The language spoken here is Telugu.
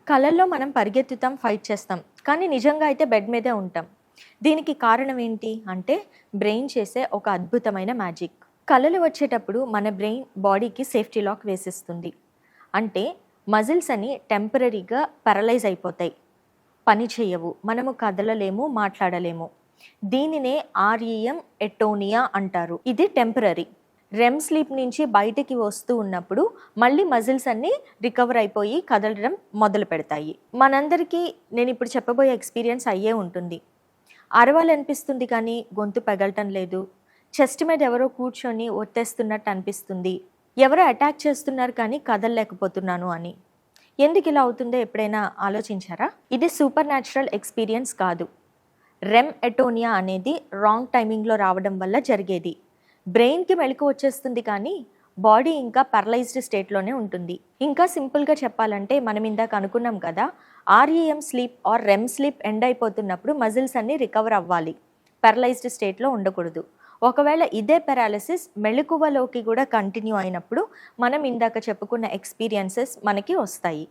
కలల్లో మనం పరిగెత్తుతాం, ఫైట్ చేస్తాం. కానీ నిజంగా అయితే బెడ్ మీదే ఉంటాం. దీనికి కారణం ఏంటి అంటే బ్రెయిన్ చేసే ఒక అద్భుతమైన మ్యాజిక్. కలలు వచ్చేటప్పుడు మన బ్రెయిన్ బాడీకి సేఫ్టీ లాక్ వేసిస్తుంది. అంటే మజిల్స్ అని టెంపరరీగా పారలైజ్ అయిపోతాయి, పని చేయవు, మనము కదలలేము, మాట్లాడలేము. దీనినే ఆర్ఈఎం ఎటోనియా అంటారు. ఇది టెంపరరీ. రెమ్ స్లీప్ నుంచి బయటికి వస్తూ ఉన్నప్పుడు మళ్ళీ మజిల్స్ అన్నీ రికవర్ అయిపోయి కదలడం మొదలు పెడతాయి. మనందరికీ నేను ఇప్పుడు చెప్పబోయే ఎక్స్పీరియన్స్ అయ్యే ఉంటుంది. అరవాలనిపిస్తుంది కానీ గొంతు పగలటం లేదు. చెస్ట్ మీద ఎవరో కూర్చొని ఒత్తేస్తున్నట్టు అనిపిస్తుంది. ఎవరో అటాక్ చేస్తున్నారు కానీ కదలలేకపోతున్నాను అని. ఎందుకు ఇలా అవుతుందో ఎప్పుడైనా ఆలోచించారా? ఇది సూపర్ న్యాచురల్ ఎక్స్పీరియన్స్ కాదు. రెమ్ ఎటోనియా అనేది రాంగ్ టైమింగ్లో రావడం వల్ల జరిగేది. బ్రెయిన్కి మెలకు వచ్చేస్తుంది కానీ బాడీ ఇంకా పారలైజ్డ్ స్టేట్లోనే ఉంటుంది. ఇంకా సింపుల్గా చెప్పాలంటే మనం ఇందాక అనుకున్నాం కదా, REM sleep or REM sleep end అయిపోతున్నప్పుడు మజిల్స్ అన్నీ రికవర్ అవ్వాలి, పారలైజ్డ్ స్టేట్లో ఉండకూడదు. ఒకవేళ ఇదే పారాలిసిస్ మెలకువలోకి కూడా కంటిన్యూ అయినప్పుడు మనం ఇందాక చెప్పుకున్న ఎక్స్పీరియన్సెస్ మనకి వస్తాయి.